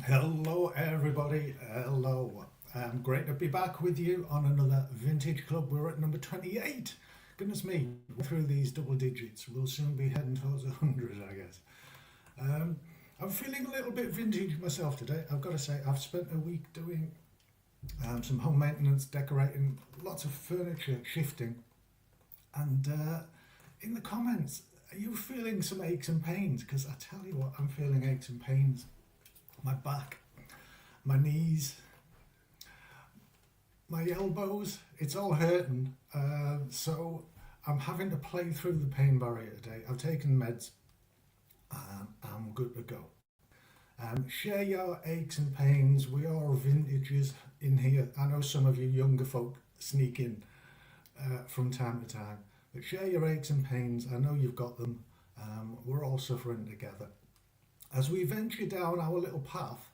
Hello everybody, hello. Great to be back with you on another Vintage Club. We're at number 28. Goodness me, through these double digits. We'll soon be heading towards 100, I guess. I'm feeling a little bit vintage myself today. I've got to say, I've spent a week doing some home maintenance, decorating, lots of furniture shifting. And in the comments, are you feeling some aches and pains? Because I tell you what, I'm feeling aches and pains. My back, my knees, my elbows, it's all hurting. So I'm having to play through the pain barrier today. I've taken meds and I'm good to go. Share your aches and pains. We are vintages in here. I know some of you younger folk sneak in from time to time. But share your aches and pains. I know you've got them. We're all suffering together. As we venture down our little path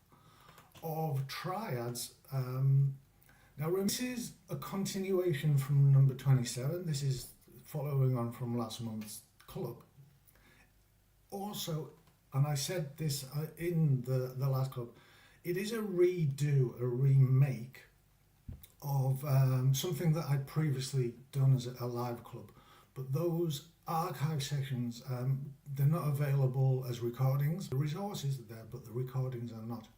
of triads, now this is a continuation from number 27. This is following on from last month's club. Also, and I said this in the last club, it is a redo, a remake of something that I'd previously done as a live club. But those archive sessions, they're not available as recordings. The resources are there, but the recordings are not.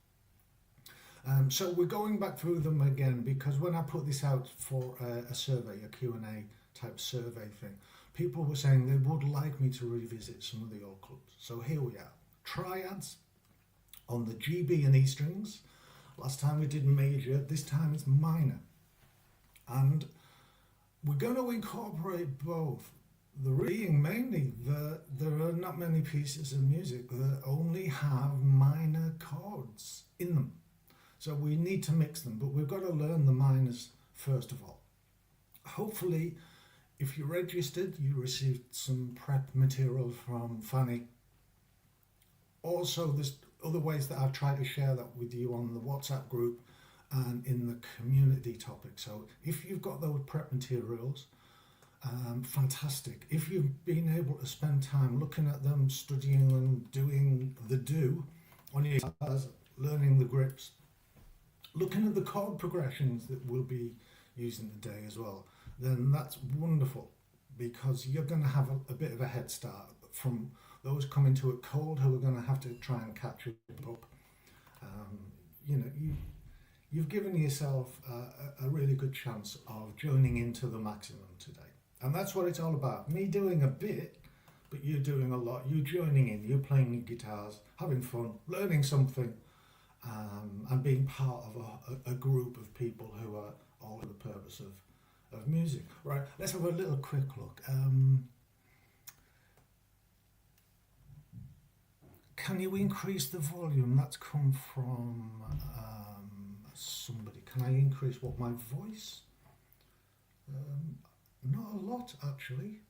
So we're going back through them again, because when I put this out for a survey, a Q&A type survey thing, people were saying they would like me to revisit some of the old clubs. So here we are. Triads on the G, B and E strings. Last time we did major, this time it's minor. And we're going to incorporate both. The being mainly that there are not many pieces of music that only have minor chords in them. So we need to mix them, but we've got to learn the minors first of all. Hopefully, if you registered, you received some prep material from Fanny. Also, there's other ways that I've tried to share that with you on the WhatsApp group and in the community topic. So if you've got those prep materials, fantastic. If you've been able to spend time looking at them, studying them, doing the do on your guitars, learning the grips, looking at the chord progressions that we'll be using today as well, then that's wonderful, because you're going to have a bit of a head start from those coming to it cold who are going to have to try and catch it up. You've given yourself a really good chance of joining into the maximum today. And that's what it's all about. Me doing a bit, but you doing a lot. You joining in, you playing your guitars, having fun, learning something, and being part of a group of people who are all for the purpose of music. Right, let's have a little quick look. Can you increase the volume? That's come from somebody. Can I increase what, my voice? Not a lot, actually.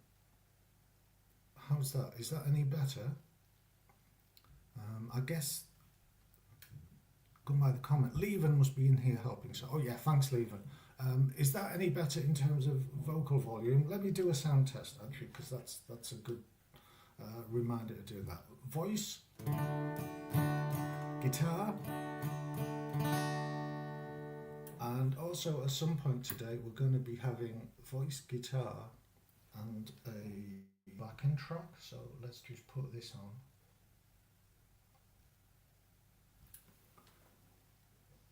How's that? Is that any better? I guess, going by the comment, Leven must be in here helping. So, oh yeah, thanks, Leven. Is that any better in terms of vocal volume? Let me do a sound test, actually, because that's a good reminder to do that. Voice, guitar, and also at some point today we're going to be having voice, guitar and a backing track. So let's just put this on.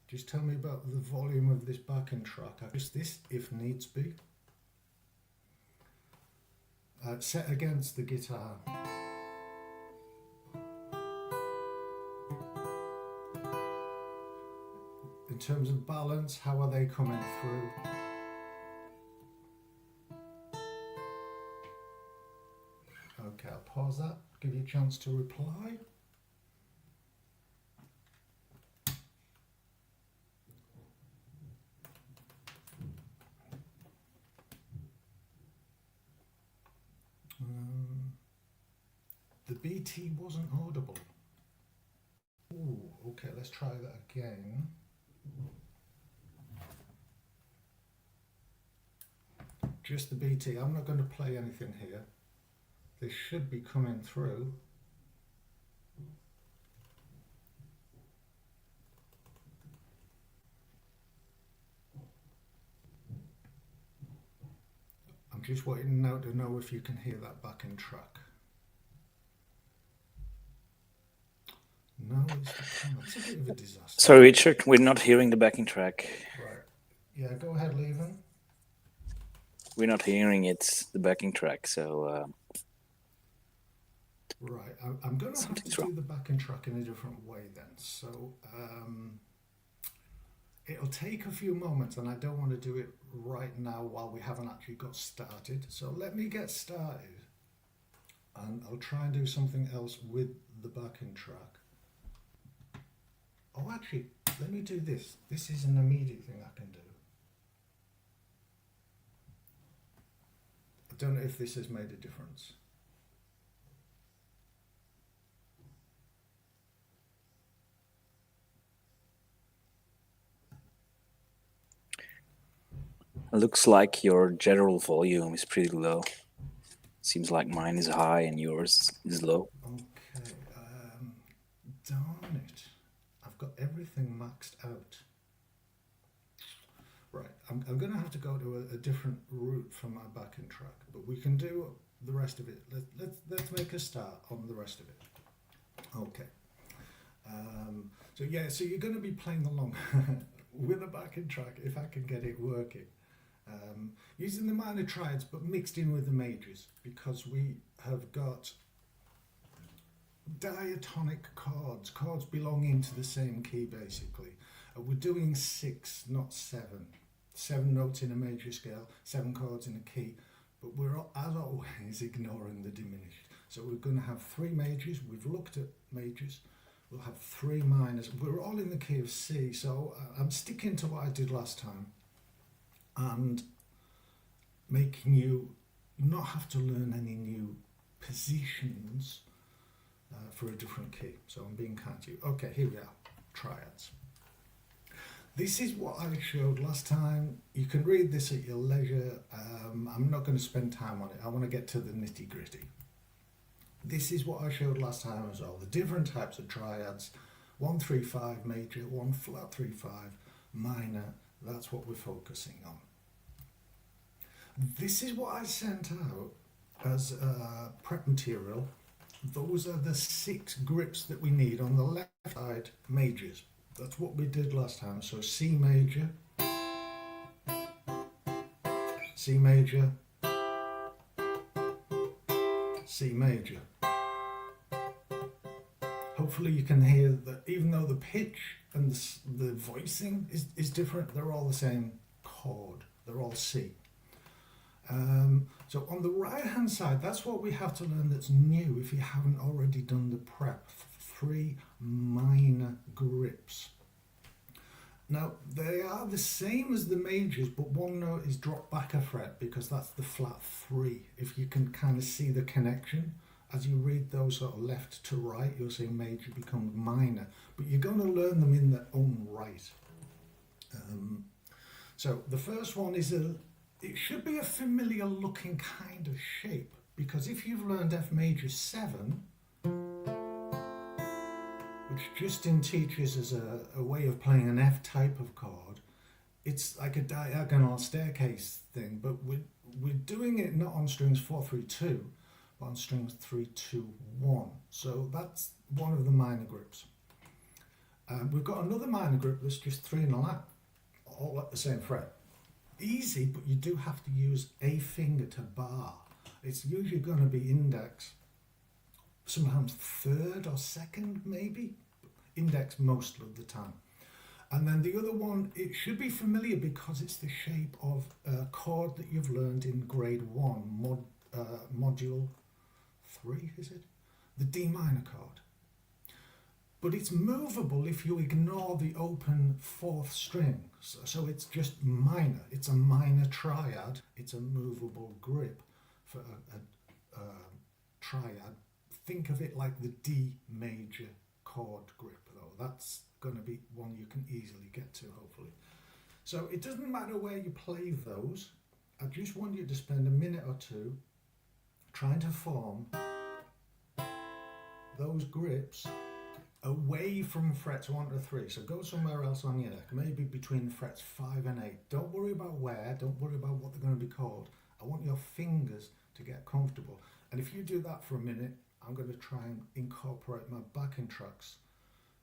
Just tell me about the volume of this backing track. Just this if needs be. Set against the guitar. In terms of balance, how are they coming through? Okay, I'll pause that, give you a chance to reply. The BT wasn't audible. Ooh, okay, let's try that again. Just the BT. I'm not going to play anything here. This should be coming through. just waiting now to know if you can hear that backing track. No, it's the comment. It's a bit of a disaster. Sorry, Richard, we're not hearing the backing track. Right. Yeah, go ahead, Levan. We're not hearing it, the backing track, so... Right, I'm going to have to do the backing track in a different way then. So it'll take a few moments, and I don't want to do it right now while we haven't actually got started. So let me get started, and I'll try and do something else with the backing track. Oh, actually, let me do this. This is an immediate thing I can do. I don't know if this has made a difference. It looks like your general volume is pretty low. Seems like mine is high and yours is low. Okay, darn it. I've got everything maxed out. Right, I'm going to have to go to a different route from my backing track, but we can do the rest of it. Let's make a start on the rest of it. Okay. So you're going to be playing along with a backing track if I can get it working. Using the minor triads but mixed in with the majors, because we have got diatonic chords belonging to the same key basically. We're doing 6, not 7. 7 notes in a major scale, 7 chords in a key, but we're, as always, ignoring the diminished. So we're going to have 3 majors. We've looked at majors. We'll have 3 minors. We're all in the key of C, so I'm sticking to what I did last time and making you not have to learn any new positions for a different key. So I'm being kind to you. Okay, here we are, triads. This is what I showed last time. You can read this at your leisure. I'm not going to spend time on it. I want to get to the nitty gritty. This is what I showed last time as well. The different types of triads. 1, 3, 5 major, 1 flat 3, 5 minor. That's what we're focusing on. This is what I sent out as prep material. Those are the 6 grips that we need on the left side majors. That's what we did last time. So C major, C major, C major. Hopefully you can hear that even though the pitch and the voicing is different, they're all the same chord. They're all C. So on the right hand side, that's what we have to learn that's new if you haven't already done the prep. 3 minor grips. Now they are the same as the majors, but one note is dropped back a fret because that's the flat 3. If you can kind of see the connection as you read those sort of left to right, you'll see major becomes minor, but you're going to learn them in their own right. So the first one is it should be a familiar looking kind of shape, because if you've learned F major 7, which Justin teaches as a way of playing an F type of chord, it's like a diagonal staircase thing, but we're doing it not on strings 4, 3, 2, but on strings 3, 2, 1. So that's one of the minor grips. We've got another minor grip that's just 3 in a lap, all at the same fret. Easy, but you do have to use a finger to bar. It's usually going to be index, sometimes 3rd or 2nd maybe, index most of the time. And then the other one, it should be familiar because it's the shape of a chord that you've learned in grade 1, module 3, is it? The D minor chord. But it's movable if you ignore the open 4th string. So it's just minor. It's a minor triad. It's a movable grip for a triad. Think of it like the D major chord grip, though. That's going to be one you can easily get to, hopefully. So it doesn't matter where you play those. I just want you to spend a minute or two trying to form those grips away from frets 1 to 3. So go somewhere else on your neck, maybe between frets 5 and 8. Don't worry about where, don't worry about what they're going to be called. I want your fingers to get comfortable. And if you do that for a minute, I'm going to try and incorporate my backing tracks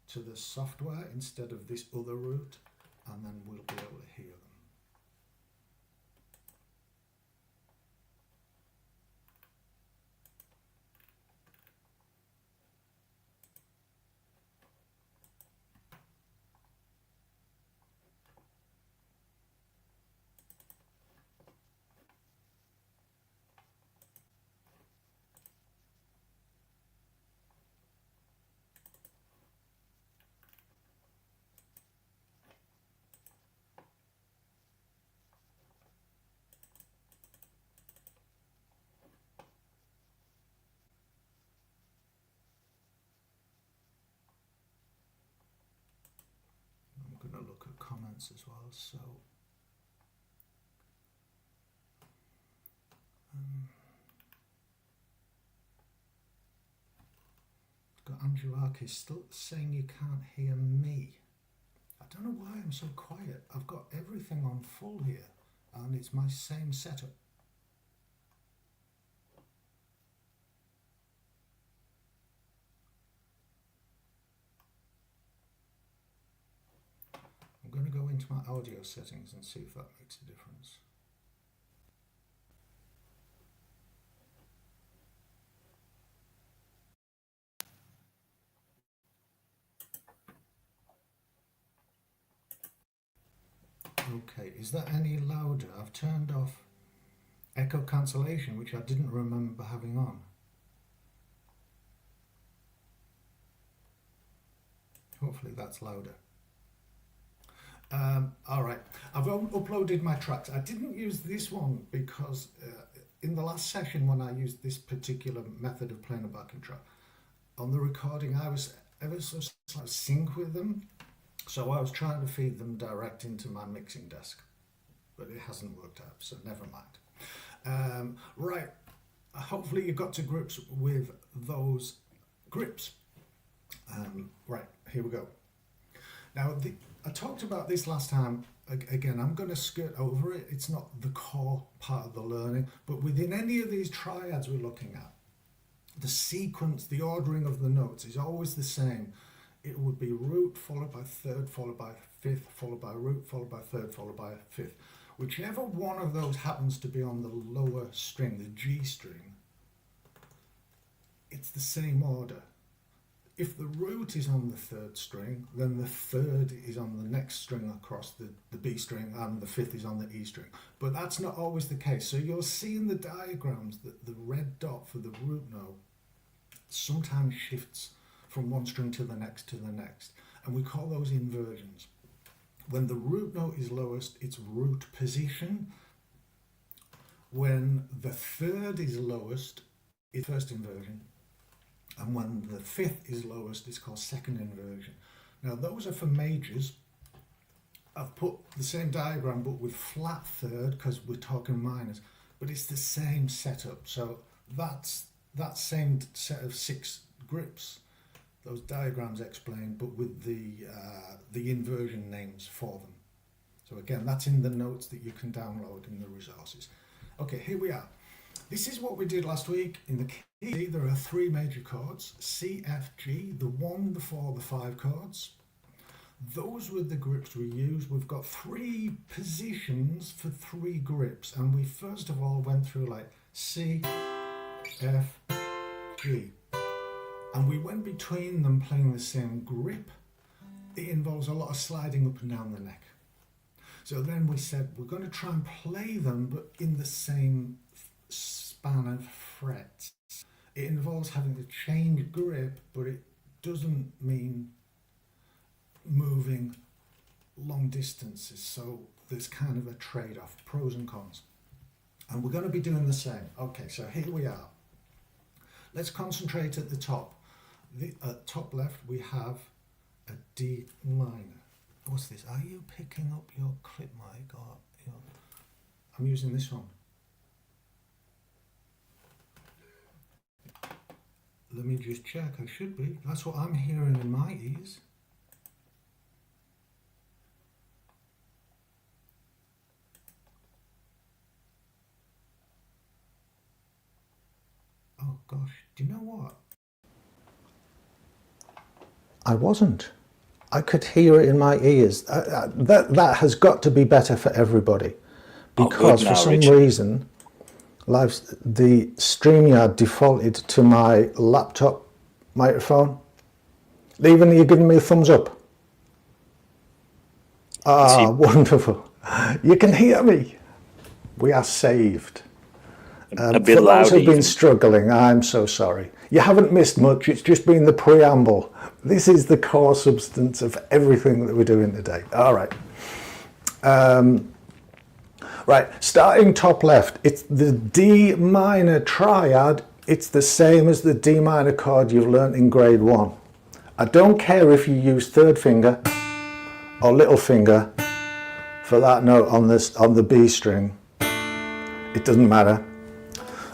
to the software instead of this other route, and then we'll be able to hear them. I'm going to look at comments as well. So got Angelarkis still saying you can't hear me. I don't know why I'm so quiet. I've got everything on full here and it's my same setup. I'm going to go into my audio settings and see if that makes a difference. Okay, is that any louder? I've turned off echo cancellation, which I didn't remember having on. Hopefully that's louder. All right, I've uploaded my tracks. I didn't use this one because in the last session when I used this particular method of playing a backing track, on the recording I was ever so slightly sync with them, so I was trying to feed them direct into my mixing desk, but it hasn't worked out, so never mind. Right, hopefully you got to grips with those grips. Right, here we go. Now, I talked about this last time. Again, I'm going to skirt over it. It's not the core part of the learning, but within any of these triads we're looking at, the sequence, the ordering of the notes is always the same. It would be root followed by third, followed by fifth, followed by root, followed by third, followed by fifth. Whichever one of those happens to be on the lower string, the G string, it's the same order. If the root is on the third string, then the third is on the next string across the B string, and the fifth is on the E string. But that's not always the case. So you'll see in the diagrams that the red dot for the root note sometimes shifts from one string to the next, and we call those inversions. When the root note is lowest, it's root position. When the third is lowest, it's first inversion. And when the fifth is lowest, it's called second inversion. Now those are for majors. I've put the same diagram but with flat third because we're talking minors, but it's the same setup. So that's that same set of 6 grips, those diagrams explain, but with the inversion names for them. So again, that's in the notes that you can download in the resources. Okay, here we are. This is what we did last week. In the key, there are 3 major chords, C, F, G, the 1, the 4, the 5 chords. Those were the grips we used. We've got 3 positions for 3 grips, and we first of all went through like C, F, G, and we went between them playing the same grip. It involves a lot of sliding up and down the neck. So then we said we're going to try and play them but in the same span of frets. It involves having to change grip, but it doesn't mean moving long distances, so there's kind of a trade-off, pros and cons, and we're going to be doing the same. Okay, so here we are. Let's concentrate at the top. At top left we have a D minor. What's this? Are you picking up your clip mic or your... I'm using this one. Let me just check. I should be. That's what I'm hearing in my ears. gosh, do you know what? I wasn't. I could hear it in my ears. That has got to be better for everybody, because for some reason, the StreamYard defaulted to my laptop microphone. Even you're giving me a thumbs up. Ah, wonderful. You can hear me. We are saved. A bit for loud. those who've been struggling, I'm so sorry. You haven't missed much. It's just been the preamble. This is the core substance of everything that we're doing today. All right. Right, starting top left, it's the D minor triad. It's the same as the D minor chord you've learnt in grade 1. I don't care if you use third finger or little finger for that note on the B string. It doesn't matter.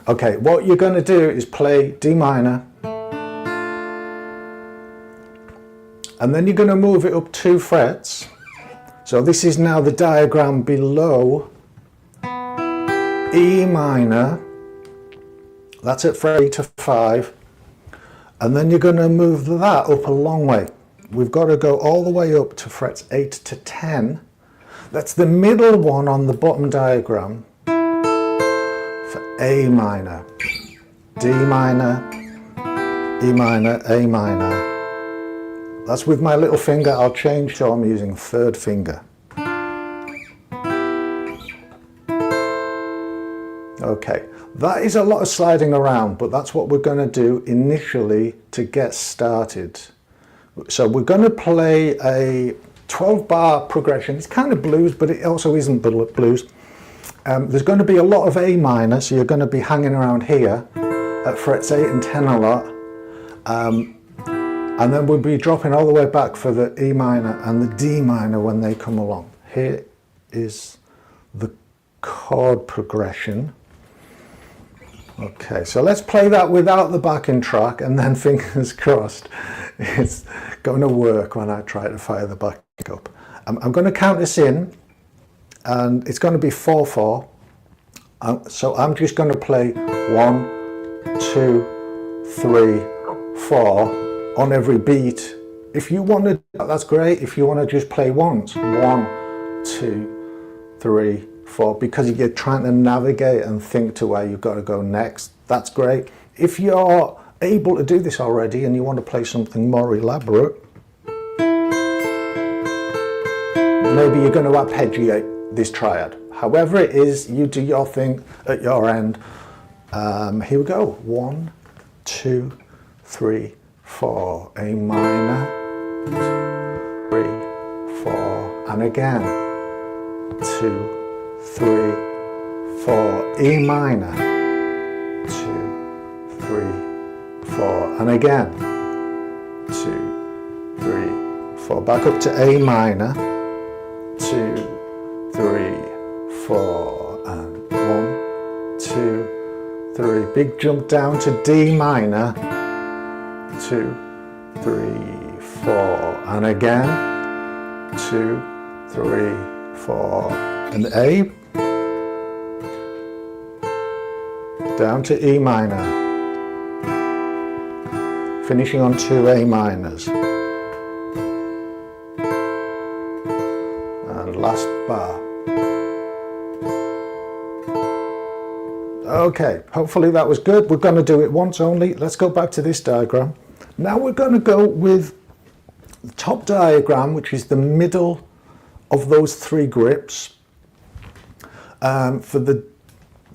Okay, what you're going to do is play D minor, and then you're going to move it up 2 frets. So this is now the diagram below E minor. That's at fret 3 to 5, and then you're going to move that up a long way. We've got to go all the way up to frets 8 to 10. That's the middle one on the bottom diagram for A minor, D minor, E minor, A minor. That's with my little finger. I'll change so I'm using third finger. Okay, that is a lot of sliding around, but that's what we're going to do initially to get started. So we're going to play a 12-bar progression. It's kind of blues, but it also isn't blues. There's going to be a lot of A minor, so you're going to be hanging around here at frets 8 and 10 a lot. And then we'll be dropping all the way back for the E minor and the D minor when they come along. Here is the chord progression. Okay, so let's play that without the backing track, and then fingers crossed it's going to work when I try to fire the back up. I'm going to count this in, and it's going to be 4/4. So I'm just going to play 1, 2, 3, 4 on every beat. If you want to, that's great. If you want to just play once, 1, 2, 3, 4, because you're trying to navigate and think to where you've got to go next, that's great. If you're able to do this already and you want to play something more elaborate, maybe you're going to arpeggiate this triad. However it is, you do your thing at your end. Here we go. 1, 2, 3, 4. A minor, 3, 4, and again. 2, 3, 4, E minor, 2, 3, 4, and again, 2, 3, 4, back up to A minor, 2, 3, 4, and 1, 2, 3, big jump down to D minor, 2, 3, 4, and again, 2, 3, 4, and A, down to E minor, finishing on 2 A minors, and last bar. Okay, hopefully that was good. We're going to do it once only. Let's go back to this diagram. Now we're going to go with the top diagram, which is the middle of those 3 grips, for the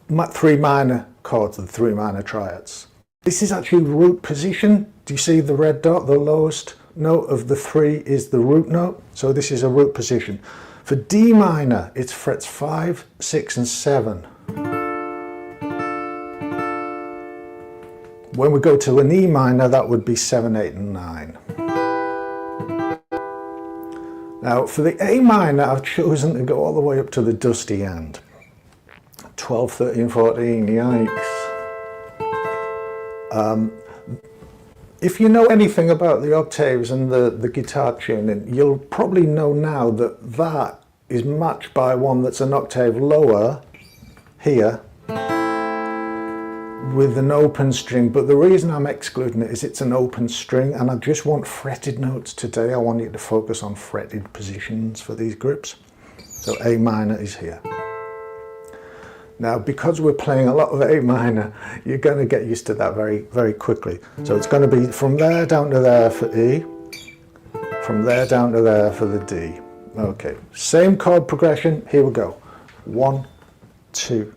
3 minor chords, the 3 minor triads. This is actually root position. Do you see the red dot? The lowest note of the 3 is the root note. So this is a root position. For D minor, it's frets 5, 6, and 7. When we go to an E minor, that would be 7, 8, and 9. Now for the A minor, I've chosen to go all the way up to the dusty end. 12, 13, 14, yikes. If you know anything about the octaves and the guitar tuning, you'll probably know now that that is matched by one that's an octave lower here, with an open string, but the reason I'm excluding it is it's an open string, and I just want fretted notes today. I want you to focus on fretted positions for these grips. So A minor is here. Now, because we're playing a lot of A minor, you're going to get used to that very, very quickly. So it's going to be from there down to there for E, from there down to there for the D. Okay, same chord progression, here we go. 1, 2,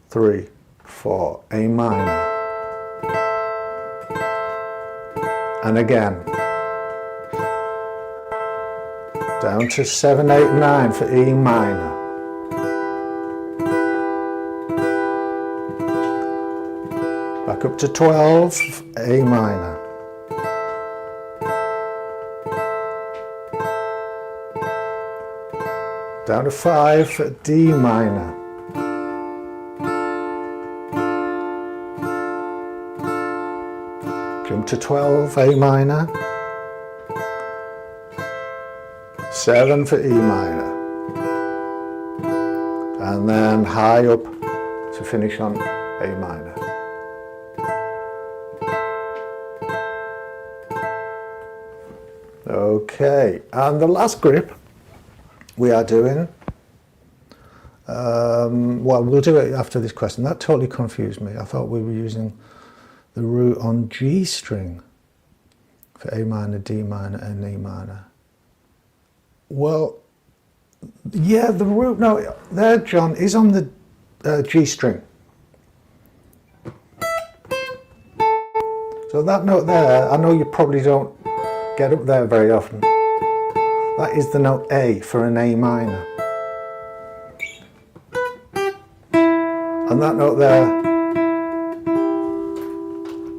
3, 4, A minor. And again, down to 7, 8, 9 for E minor. Back up to 12, A minor. Down to 5 for D minor. Jump to 12, A minor. 7 for E minor. And then high up to finish on A minor. Okay, and the last grip we are doing, well, we'll do it after this question. That totally confused me. I thought we were using the root on G string for A minor, D minor, and E minor. Well, yeah, the root note there, John, is on the G string. So that note there, I know you probably don't get up there very often. That is the note A for an A minor. And that note there,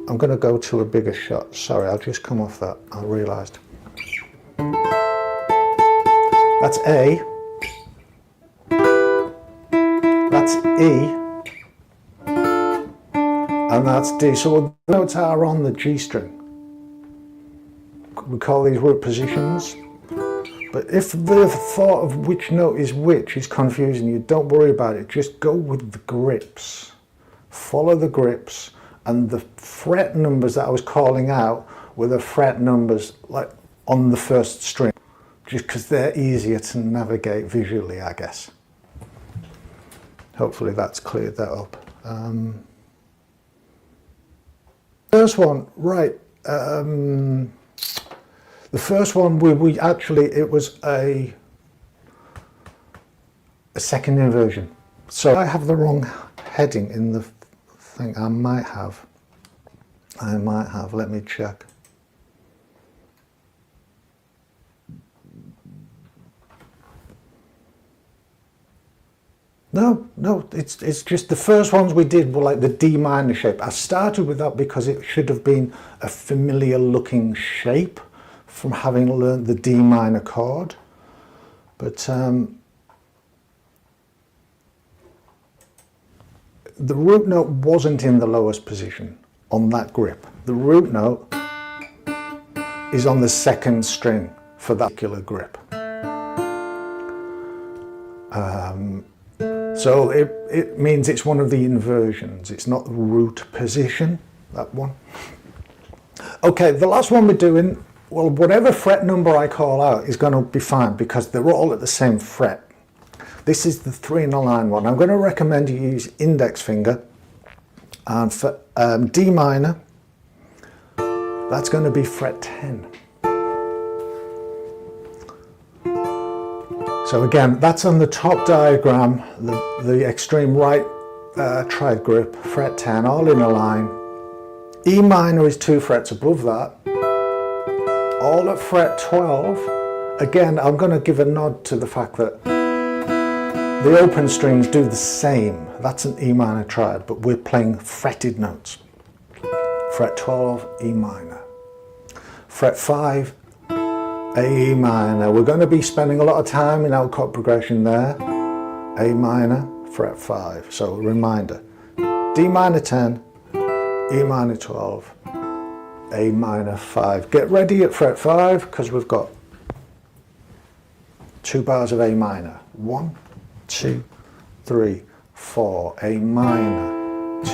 I'm going to go to a bigger shot. Sorry, I'll just come off that. I realised. That's A. That's E. And that's D. So the notes are on the G string. We call these root positions. But if the thought of which note is which is confusing you, don't worry about it. Just go with the grips. Follow the grips, and the fret numbers that I was calling out were the fret numbers like on the first string, just because they're easier to navigate visually, I guess. Hopefully that's cleared that up. First one, right. The first one, we actually, it was a second inversion. So I have the wrong heading in the thing. I might have, let me check. No, it's just the first ones we did were like the D minor shape. I started with that because it should have been a familiar looking shape from having learned the D minor chord, but the root note wasn't in the lowest position on that grip. The root note is on the second string for that particular grip. So it means it's one of the inversions. It's not the root position, that one. Okay, the last one we're doing, well, whatever fret number I call out is going to be fine because they're all at the same fret. This is the 3 in a line one. I'm going to recommend you use index finger. And for D minor, that's going to be fret 10. So again, that's on the top diagram, the extreme right triad grip, fret 10, all in a line. E minor is 2 frets above that. All at fret 12. Again, I'm going to give a nod to the fact that the open strings do the same. That's an E minor triad, but we're playing fretted notes. Fret 12, E minor. Fret 5, A minor. We're going to be spending a lot of time in our chord progression there. A minor, fret 5. So a reminder, D minor 10, E minor 12, A minor 5. Get ready at fret 5 because we've got 2 bars of A minor. 1, 2, 3, 4. A minor, 2,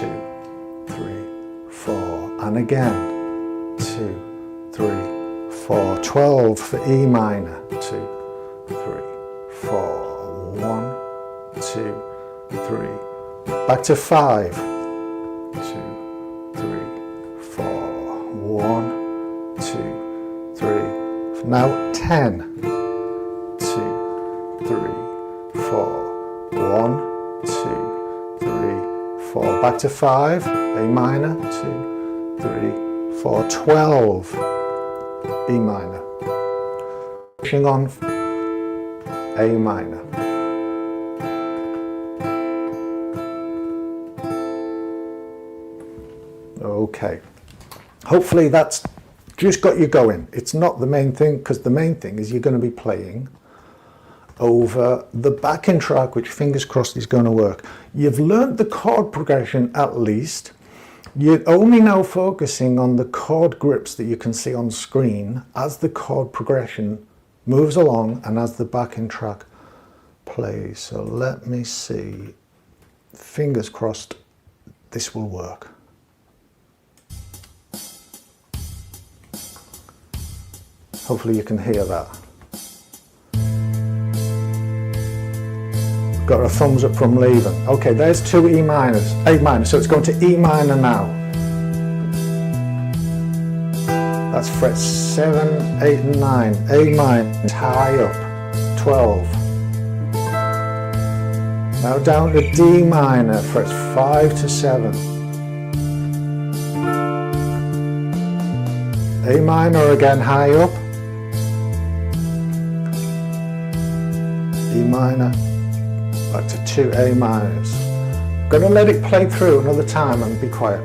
3, 4, and again, 2, 3, 4, 12 for E minor, 2, 3, 4, 1, 2, 3, back to 5, 2, 3, 4, 1, 2, 3, now 10, 2, 3, 4, 1, 2, 3, 4, back to 5, A minor, 2, 3, 4, 12, E minor, pushing on A minor. Okay, hopefully that's just got you going. It's not the main thing, because the main thing is you're going to be playing over the backing track, which fingers crossed is going to work. You've learned the chord progression at least. You're only now focusing on the chord grips that you can see on screen as the chord progression moves along and as the backing track plays. So let me see. Fingers crossed this will work. Hopefully you can hear that. Got a thumbs up from Leven. Okay, there's two E minors, A minor, so it's going to E minor now. That's frets 7, 8 and 9. A minor is high up, 12. Now down to D minor, frets 5 to 7. A minor again, high up. E minor, back to 2 A minors. Gonna let it play through another time and be quiet.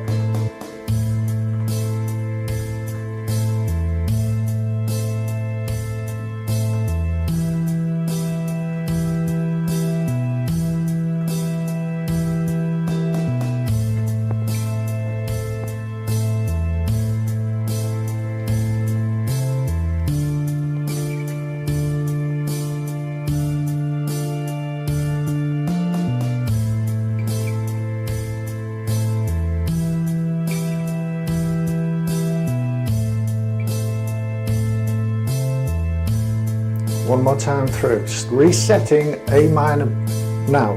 One more time through, just resetting A minor now.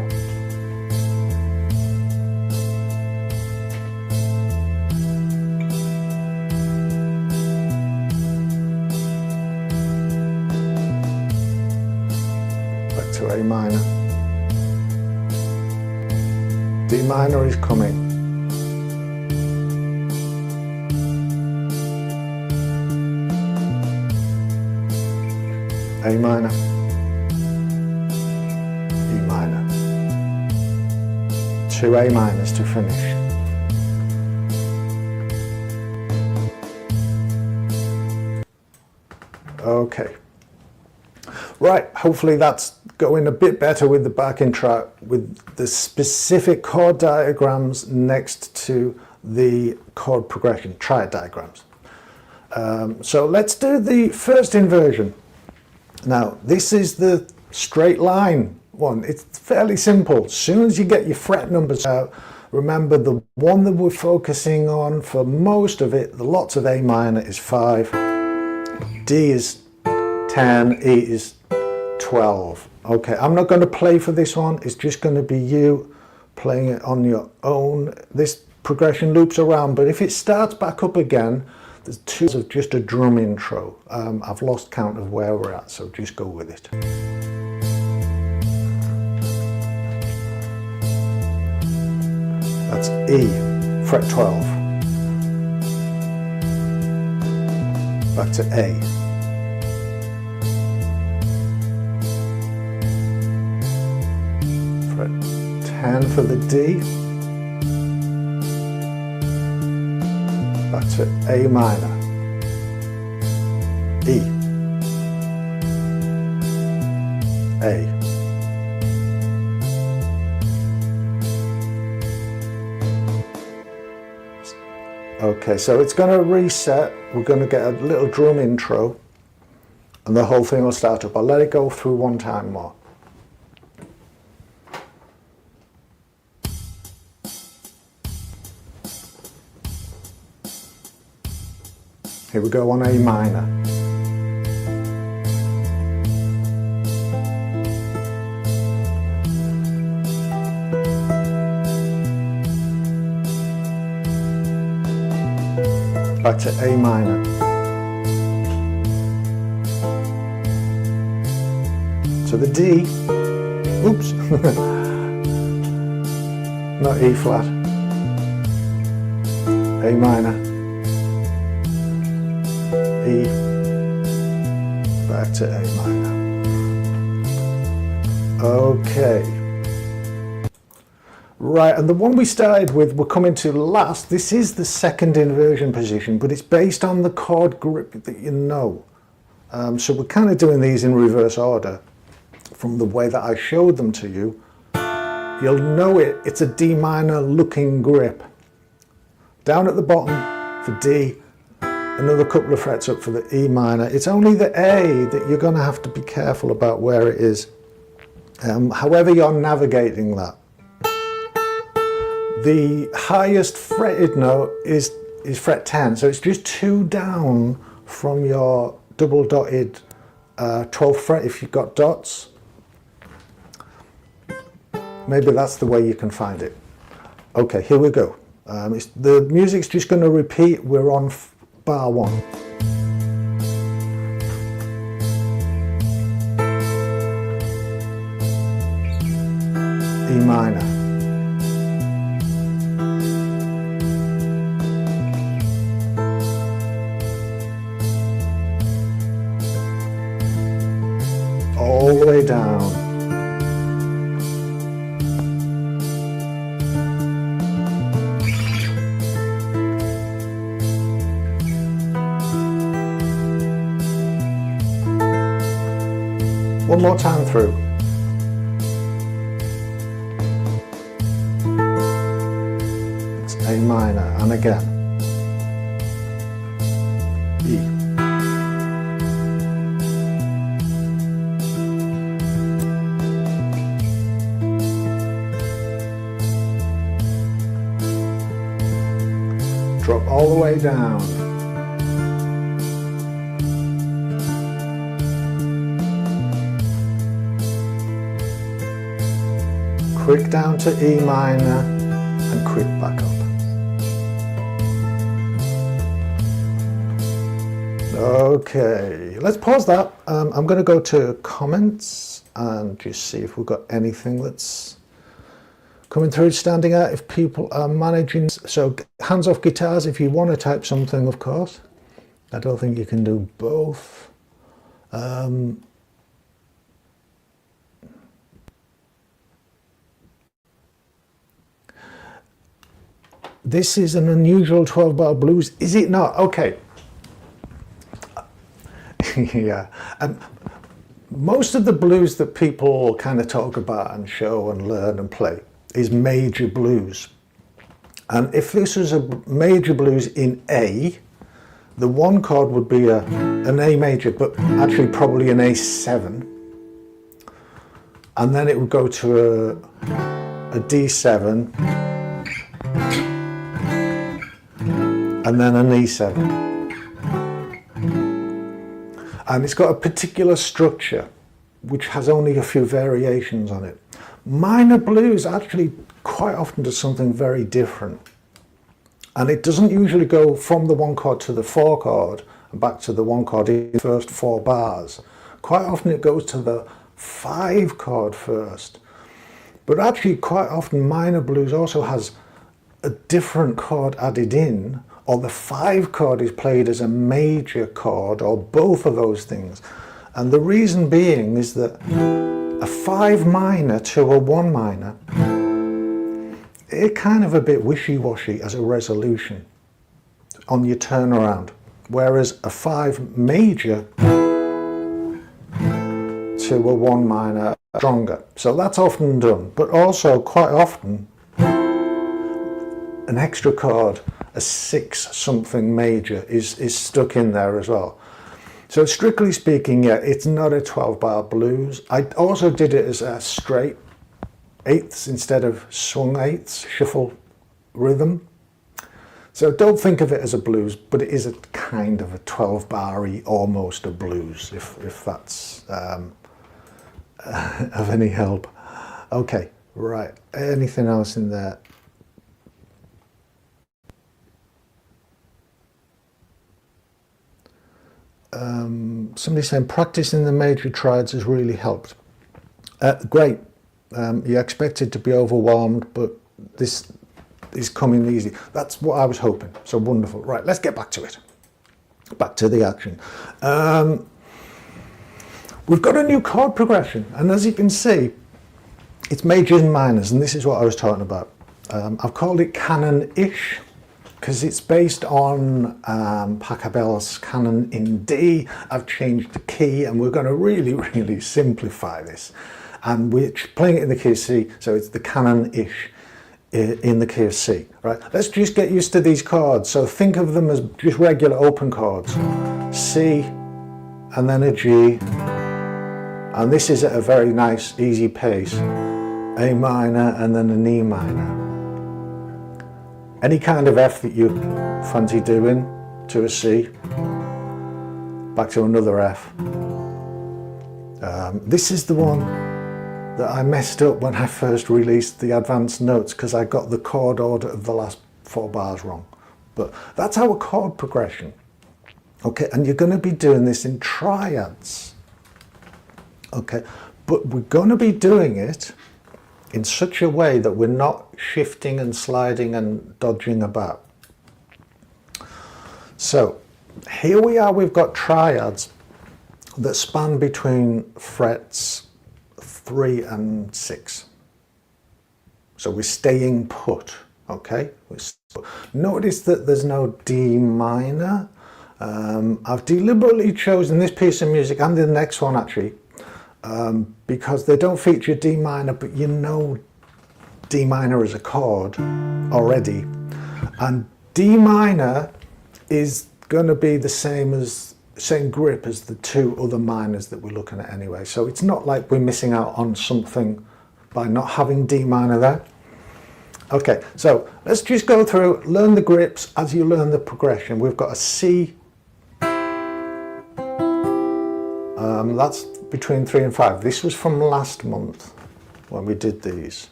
Back to A minor. D minor is coming. A minor, E minor, 2 A minors to finish. Okay, right, hopefully that's going a bit better with the backing track with the specific chord diagrams next to the chord progression, triad diagrams. So let's do the first inversion. Now, this is the straight line one. It's fairly simple. As soon as you get your fret numbers out, remember the one that we're focusing on for most of it, the lots of A minor is 5, D is 10, E is 12. Okay, I'm not going to play for this one. It's just going to be you playing it on your own. This progression loops around, but if it starts back up again, there's two of just a drum intro. I've lost count of where we're at, so just go with it. That's E, fret 12. Back to A. Fret 10 for the D. Back to A minor, E, A. Okay, so it's going to reset. We're going to get a little drum intro and the whole thing will start up. I'll let it go through one time more. Here we go on A minor. Back to A minor. To the D. Oops. Not E flat. A minor. E. Back to A minor. Okay. Right, and the one we started with, we're coming to last. This is the second inversion position, but it's based on the chord grip that you know. So we're kind of doing these in reverse order from the way that I showed them to you. You'll know it's a D minor looking grip. Down at the bottom for D, another couple of frets up for the E minor. It's only the A that you're going to have to be careful about where it is. However you're navigating that. The highest fretted note is fret 10, so it's just 2 down from your double dotted 12th fret if you've got dots. Maybe that's the way you can find it. Okay, here we go. The music's just going to repeat. We're on bar 1. E minor. All the way down. One more time through. It's A minor, and again. E. Drop all the way down. Quick down to E minor and quick back up. Okay, let's pause that. I'm going to go to comments and just see if we've got anything that's coming through standing out, if people are managing. So hands off guitars if you want to type something, of course. I don't think you can do both. This is an unusual 12-bar blues, is it not? Okay. Yeah. Most of the blues that people kind of talk about and show and learn and play is major blues. And if this was a major blues in A, the one chord would be an A major, but actually probably an A7. And then it would go to a D7, and then an E7. And it's got a particular structure which has only a few variations on it. Minor blues actually quite often does something very different. And it doesn't usually go from the 1 chord to the 4 chord and back to the 1 chord in the first 4 bars. Quite often it goes to the 5 chord first. But actually quite often minor blues also has a different chord added in, or the 5 chord is played as a major chord, or both of those things. And the reason being is that a 5 minor to a 1 minor, it's kind of a bit wishy-washy as a resolution on your turnaround, whereas a 5 major to a 1 minor stronger. So that's often done, but also quite often an extra chord, a 6 something major is stuck in there as well. So strictly speaking, yeah, it's not a 12-bar blues. I also did it as a straight 8ths instead of swung 8ths, shuffle rhythm. So don't think of it as a blues, but it is a kind of a 12-bar-y, almost a blues, if that's of any help. Okay, right. Anything else in there? Somebody saying practicing the major triads has really helped. Great. You expected to be overwhelmed, but this is coming easy. That's what I was hoping. So wonderful. Right, let's get back to it. Back to the action. We've got a new chord progression, and as you can see, it's majors and minors, and this is what I was talking about. I've called it canon-ish because it's based on Pachelbel's canon in D. I've changed the key, and we're going to really simplify this. And we're playing it in the key of C, so it's the canon-ish in the key of C. Right? Let's just get used to these chords. So think of them as just regular open chords. C, and then a G, and this is at a very nice, easy pace. A minor, and then an E minor. Any kind of F that you fancy doing to a C, back to another F. This is the one that I messed up when I first released the advanced notes because I got the chord order of the last 4 bars wrong. But that's our chord progression. Okay, and you're going to be doing this in triads. Okay, but we're going to be doing it in such a way that we're not shifting and sliding and dodging about. So here we are, we've got triads that span between frets 3 and 6. So we're staying put, okay? Notice that there's no D minor. I've deliberately chosen this piece of music and the next one actually because they don't feature D minor, but you know D minor as a chord already, and D minor is going to be the same grip as the 2 other minors that we're looking at anyway, so it's not like we're missing out on something by not having D minor there. Okay, so let's just go through, learn the grips as you learn the progression. We've got a C, that's between 3 and 5. This was from last month when we did these.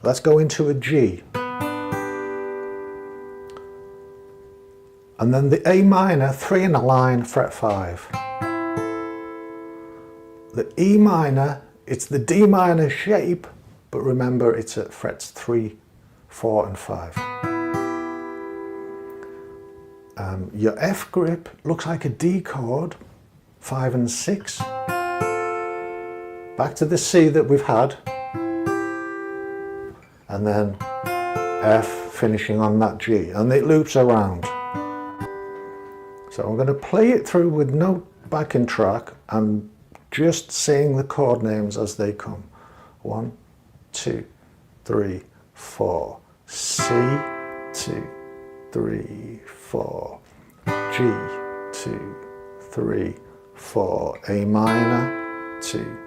Let's go into a G. And then the A minor, 3 in a line, fret 5. The E minor, it's the D minor shape, but remember it's at frets 3, 4 and 5. Your F grip looks like a D chord, 5 and 6. Back to the C that we've had, and then F finishing on that G, and it loops around. So I'm going to play it through with no backing track and just saying the chord names as they come. 1, 2, 3, 4. C, 2, 3, 4. G, 2, 3, 4. A minor, 2,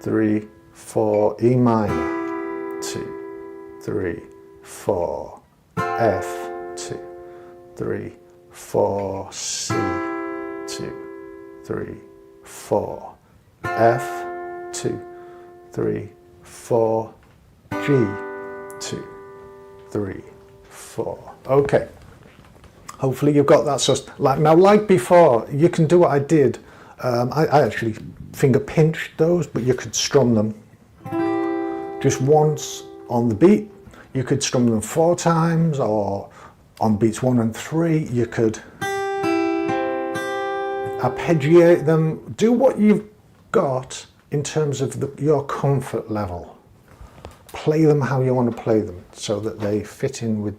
3, 4. E minor, 2, 3, 4. F, 2, 3, 4. C, 2, 3, 4. F, 2, 3, 4. G, 2, 3, 4. Okay. Hopefully you've got that. So like before, you can do what I did. I actually finger pinched those, but you could strum them just once on the beat. You could strum them 4 times, or on beats 1 and 3, you could arpeggiate them. Do what you've got in terms of your comfort level. Play them how you want to play them so that they fit in with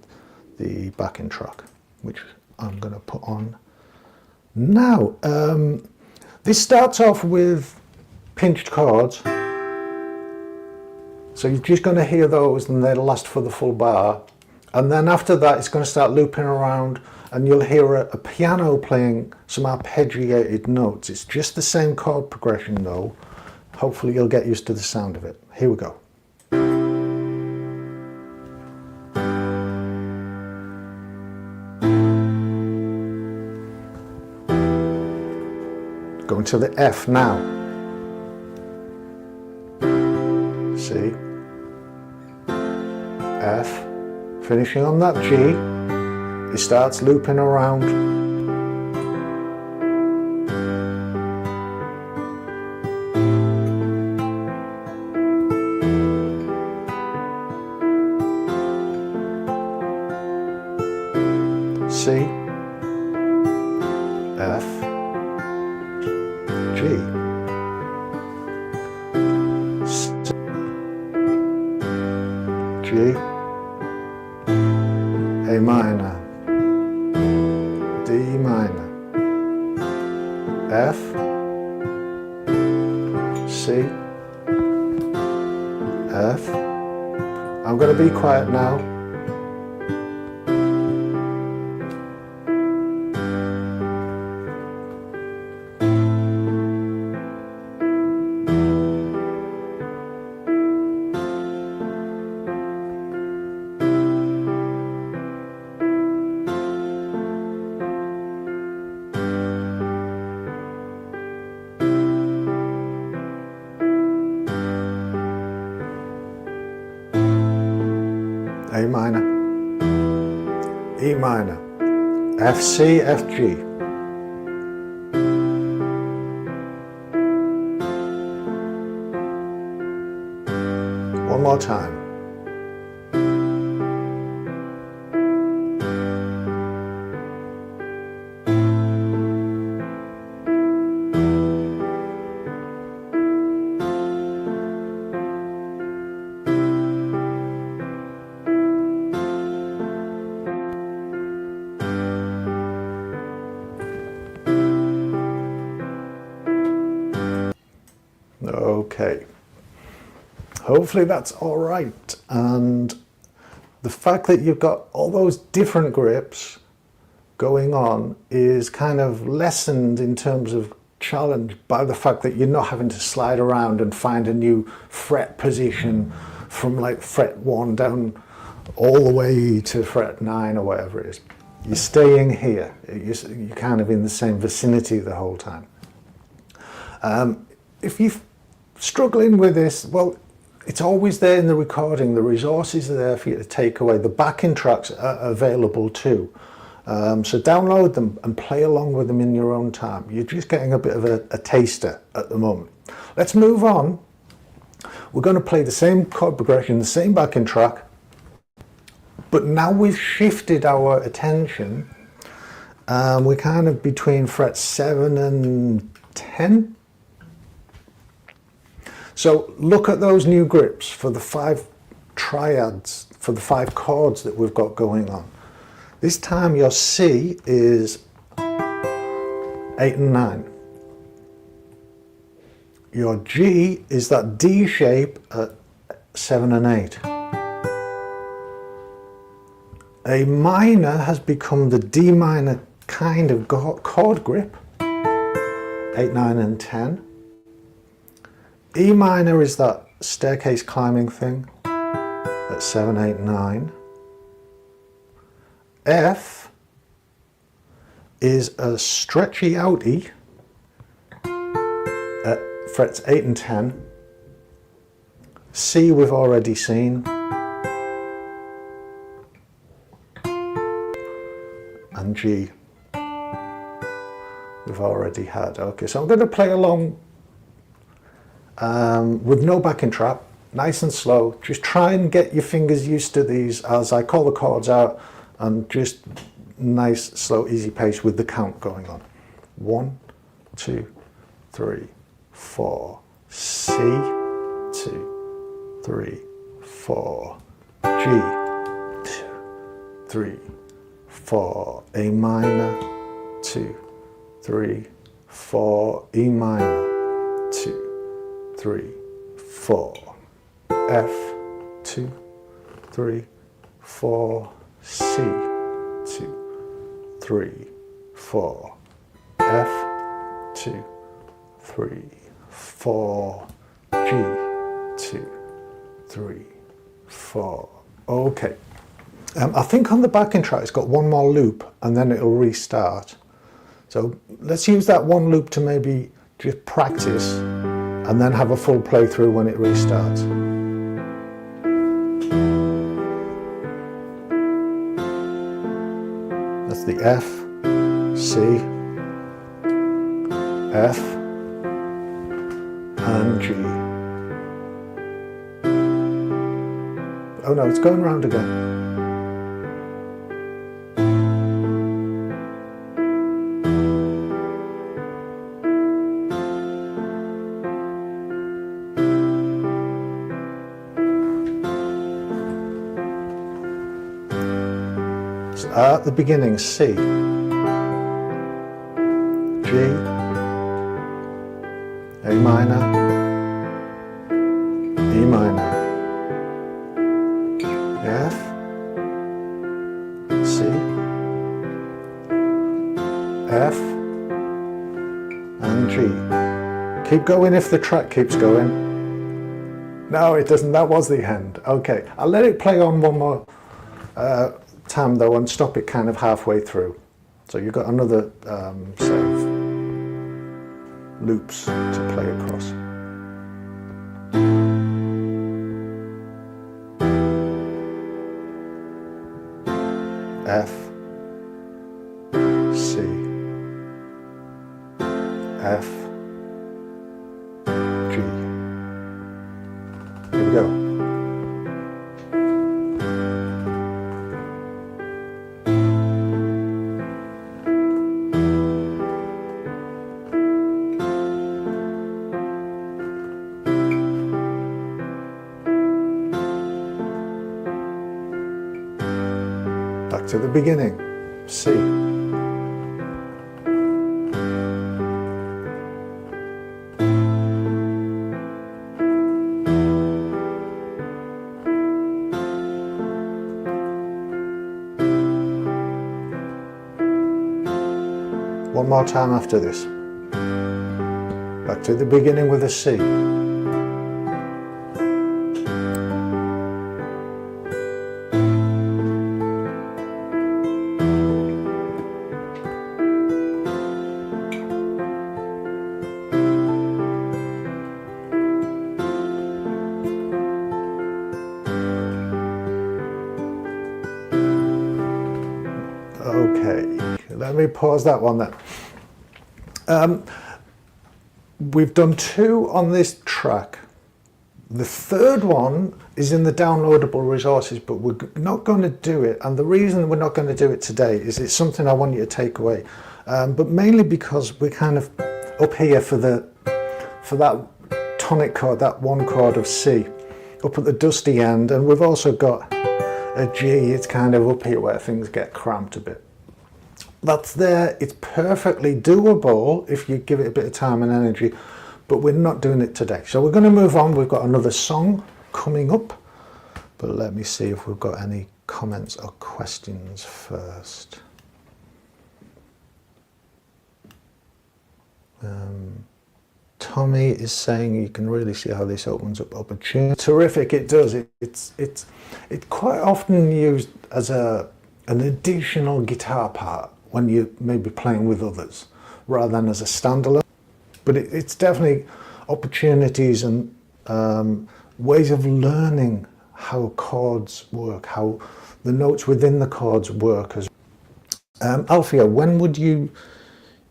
the backing track, which I'm going to put on now. This starts off with pinched chords, so you're just going to hear those and they'll last for the full bar, and then after that it's going to start looping around and you'll hear a piano playing some arpeggiated notes. It's just the same chord progression though. Hopefully you'll get used to the sound of it. Here we go. going to the F now. C, F, finishing on that G. It starts looping around. C, F, G, C, G, A minor, D minor, F, C, F. I'm going to be quiet now. A minor, E minor, F, C, F, G. One more time. Okay, hopefully that's all right, and the fact that you've got all those different grips going on is kind of lessened in terms of challenge by the fact that you're not having to slide around and find a new fret position from like fret 1 down all the way to fret 9 or whatever it is. You're staying here, you're kind of in the same vicinity the whole time. If you're struggling with this, well, it's always there in the recording. The resources are there for you to take away. The backing tracks are available too. So download them and play along with them in your own time. You're just getting a bit of a taster at the moment. Let's move on. We're going to play the same chord progression, the same backing track, but now we've shifted our attention. We're kind of between fret 7 and 10. So look at those new grips for the 5 triads, for the 5 chords that we've got going on. This time your C is 8 and 9. Your G is that D shape at 7 and 8. A minor has become the D minor kind of chord grip, 8, 9 and 10. E minor is that staircase climbing thing at 7, 8, 9. F is a stretchy out E at frets 8 and 10. C we've already seen. And G we've already had. Okay, so I'm going to play along with no backing track, nice and slow. Just try and get your fingers used to these as I call the chords out, and just nice, slow, easy pace with the count going on. 1, 2, 3, 4. C, 2, 3, 4. G, 2, 3, 4. A minor, 2, 3, 4. E minor, 2, 3, 4. F, 2, 3, 4. C, 2, 3, 4. F, 2, 3, 4. G, 2, 3, 4. Okay. I think on the backing track it's got one more loop and then it'll restart. So let's use that one loop to maybe just practice and then have a full playthrough when it restarts. That's the F, C, F, and G. Oh no, it's going round again. At the beginning, C, G, A minor, E minor, F, C, F, and G. Keep going if the track keeps going. No, it doesn't. That was the end. Okay, I'll let it play on one more time though and stop it kind of halfway through. So you've got another set of loops to play across. F, C, F, G. Here we go. Back to the beginning, C. One more time after this. Back to the beginning with a C. Okay, let me pause that one then. We've done two on this track. The third one is in the downloadable resources, but we're not going to do it. And the reason we're not going to do it today is it's something I want you to take away. But mainly because we're kind of up here for that tonic chord, that one chord of C, up at the dusty end. And we've also got a G, it's kind of up here where things get cramped a bit. That's there, it's perfectly doable if you give it a bit of time and energy, but we're not doing it today. So we're going to move on. We've got another song coming up, but let me see if we've got any comments or questions first. Tommy is saying you can really see how this opens up opportunity. Terrific, it does. It's quite often used as an additional guitar part when you may be playing with others rather than as a standalone. But it's definitely opportunities and ways of learning how chords work, how the notes within the chords work. Alfia, when would you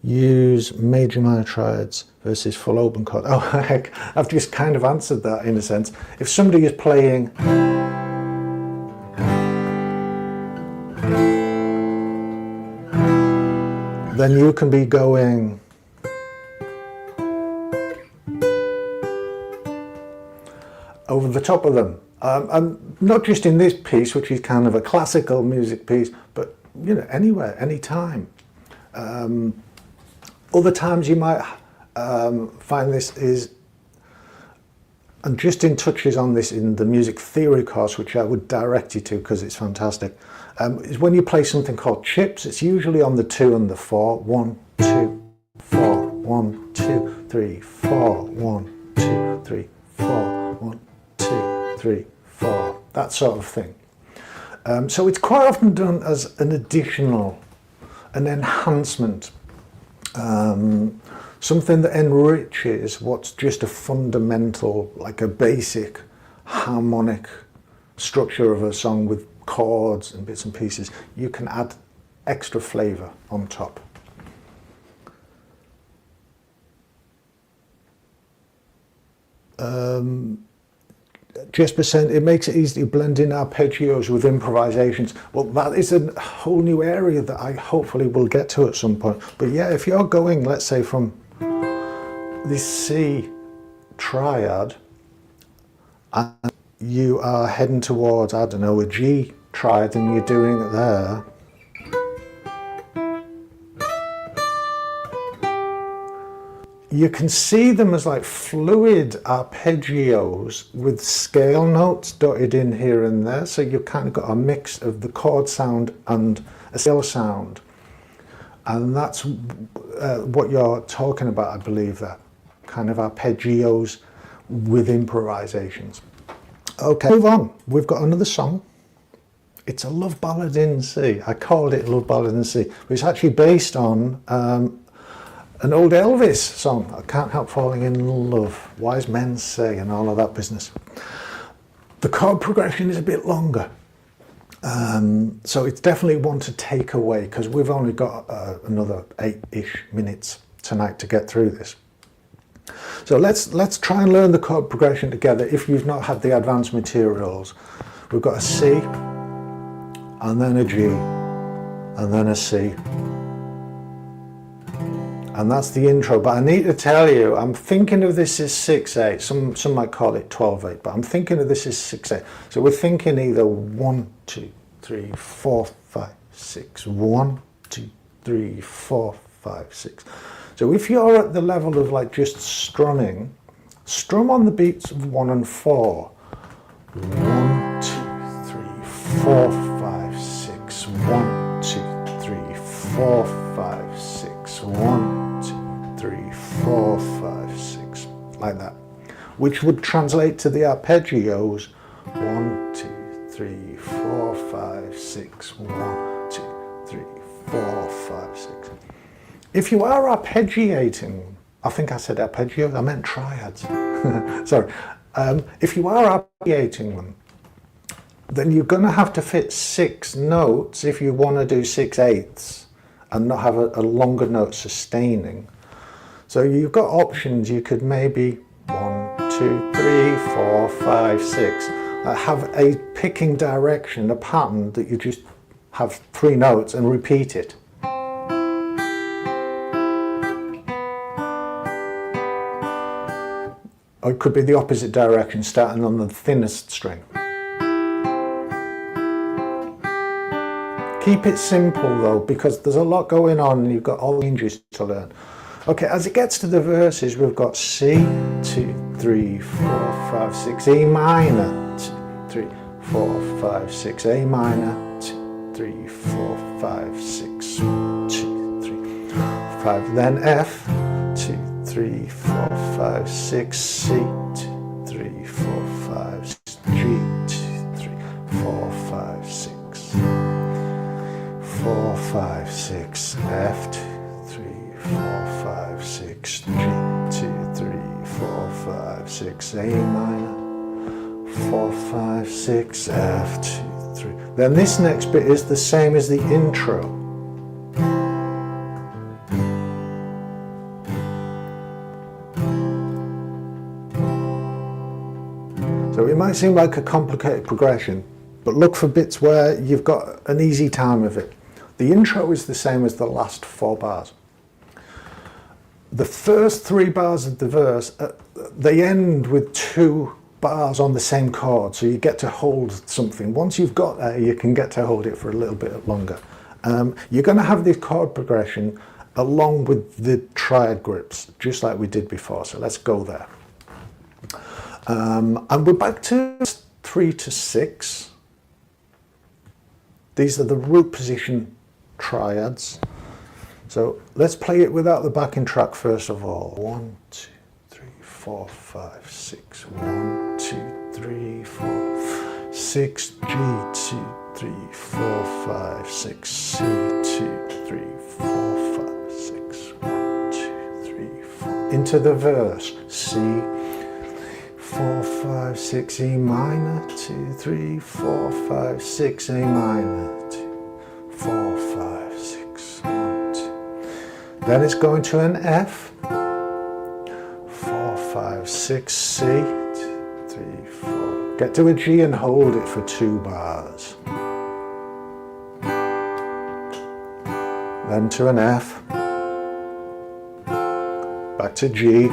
use major minor triads versus full open chord? Oh heck, I've just kind of answered that in a sense. If somebody is playing then you can be going over the top of them. And not just in this piece, which is kind of a classical music piece, but you know, anywhere, anytime. Other times you might find this is, and Justin touches on this in the music theory course, which I would direct you to because it's fantastic, is when you play something called chips. It's usually on the 2 and the 4. 1, 2, 4, 1, 2, 3, 4, 1, 2, 3, 4, 1, 2, 3, 4, that sort of thing. So it's quite often done as an additional, an enhancement something that enriches what's just a fundamental, like a basic harmonic structure of a song with chords and bits and pieces. You can add extra flavor on top. Just%, it makes it easy to blend in arpeggios with improvisations. Well, that is a whole new area that I hopefully will get to at some point. But yeah, if you're going, let's say, from this C triad and you are heading towards, I don't know, a G triad and you're doing it there, you can see them as like fluid arpeggios with scale notes dotted in here and there. So you've kind of got a mix of the chord sound and a scale sound. And that's what you're talking about, I believe, that kind of arpeggios with improvisations. Okay, move on. We've got another song. It's a love ballad in C. I called it Love Ballad in C. But it's actually based on an old Elvis song, I Can't Help Falling in Love, Wise Men Say, and all of that business. The chord progression is a bit longer. So it's definitely one to take away, because we've only got another 8-ish minutes tonight to get through this. So let's try and learn the chord progression together if you've not had the advanced materials. We've got a C, and then a G, and then a C. And that's the intro, but I need to tell you, I'm thinking of this as 6/8. Some might call it 12/8, but I'm thinking of this as 6/8. So we're thinking either 1, 2, 3, 4, 5, 6. 1, 2, 3, 4, 5, 6. So if you're at the level of like just strumming, strum on the beats of 1 and 4. 1, 2, 3, 4, 5, 6. 1, 2, 3, 4, 5, 6. 1, 3, 4, 5, 6, like that, which would translate to the arpeggios 1, 2, 3, 4, 5, 6, 1, 2, 3, 4, 5, 6. If you are arpeggiating, I think I said arpeggios, I meant triads. Sorry. If you are arpeggiating them, then you're going to have to fit 6 notes if you want to do 6/8 and not have a longer note sustaining. So you've got options. You could maybe 1, 2, 3, 4, 5, 6. Have a picking direction, a pattern that you just have 3 notes and repeat it. Or it could be the opposite direction, starting on the thinnest string. Keep it simple though, because there's a lot going on and you've got all the ranges to learn. Okay, as it gets to the verses, we've got C, 2, 3, 4, 5, 6, E minor, 2, 3, 4, 5, 6, A minor, 2, 3, 4, 5, 6, 2, 3, 5, then F, 2, 3, 4, 5, 6, C, 2, 3, 4, 5, 6, G, 2, 3, 4, 5, 6, 4, 5, 6, F, 2, 3, 4, 5, 6, G, 2, 3, 4, 5, 6, A minor, 4, 5, 6, F, 2, 3. Then this next bit is the same as the intro. So it might seem like a complicated progression, but look for bits where you've got an easy time of it. The intro is the same as the last 4 bars. The first 3 bars of the verse, they end with 2 bars on the same chord, so you get to hold something. Once you've got there, you can get to hold it for a little bit longer. You're going to have this chord progression along with the triad grips, just like we did before, so let's go there. And we're back to 3 to 6. These are the root position triads. So let's play it without the backing track first of all. 1, 2, 3, 4, 5, 6. 1, 2, 3, 4, 6. G, 2, 3, 4, 5, 6. C, 2, 3, 4, 5, 6. 1, 2, 3, into the verse. C, 4, 5, 6, E minor, 2, 3, 4, 5, 6, A minor, 2, 4, 5, 6, 1, 2. Then it's going to an F, 4, 5, 6, C, 2, 3, 4. Get to a G and hold it for 2 bars. Then to an F, back to G,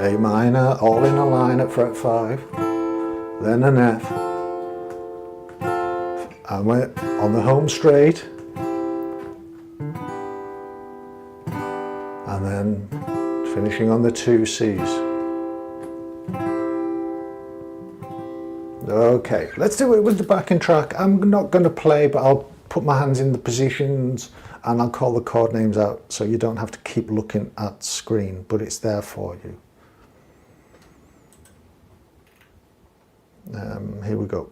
A minor, all in a line at fret 5, then an F, and we're on the home straight, and then finishing on the 2 C's. Okay, let's do it with the backing track. I'm not going to play, but I'll put my hands in the positions and I'll call the chord names out so you don't have to keep looking at screen, but it's there for you. Here we go.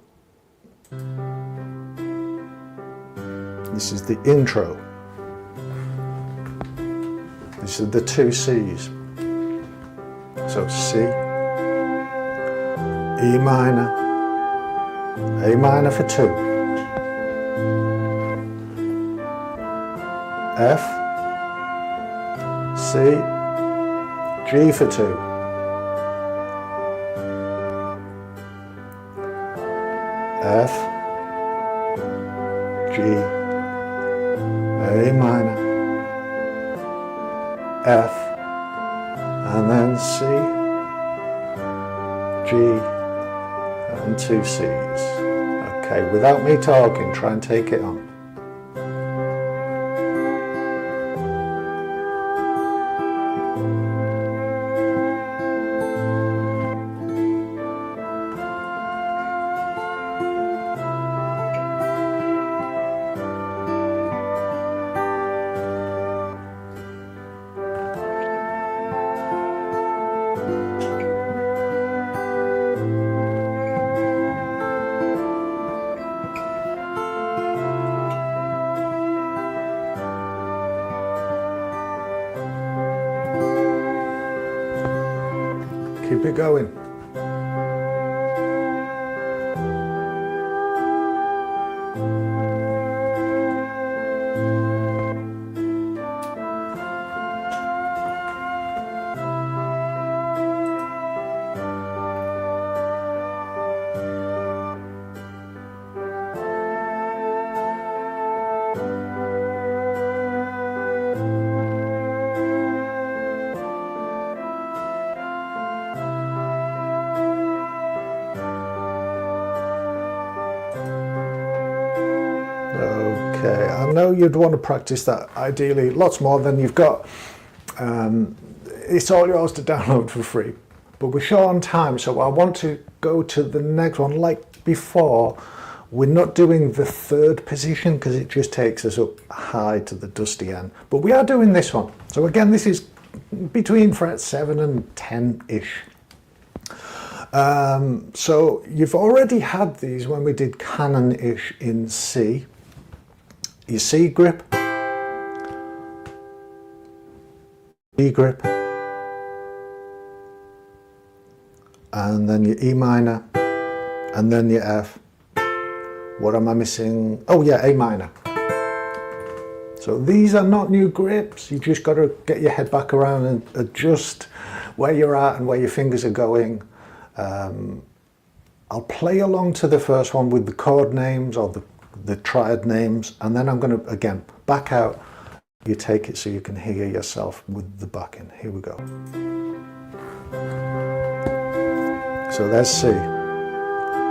This is the intro. This is the 2 C's. So C, E minor, A minor for 2, F, C, G for 2, F, G, A minor, F, and then C, G, and 2 C's. Okay, without me talking, try and take it on. Keep it going. Okay, I know you'd want to practice that ideally lots more than you've got. It's all yours to download for free, but we're short on time, so I want to go to the next one. Like before, we're not doing the 3rd position because it just takes us up high to the dusty end, but we are doing this one. So again, this is between fret 7 and 10-ish. So you've already had these when we did canon-ish in C. Your C grip, E grip, and then your E minor, and then your F. What am I missing? Oh yeah, A minor. So these are not new grips. You just got to get your head back around and adjust where you're at and where your fingers are going. I'll play along to the first one with the chord names or the triad names, and then I'm going to again back out. You take it so you can hear yourself with the backing. Here we go. So there's C,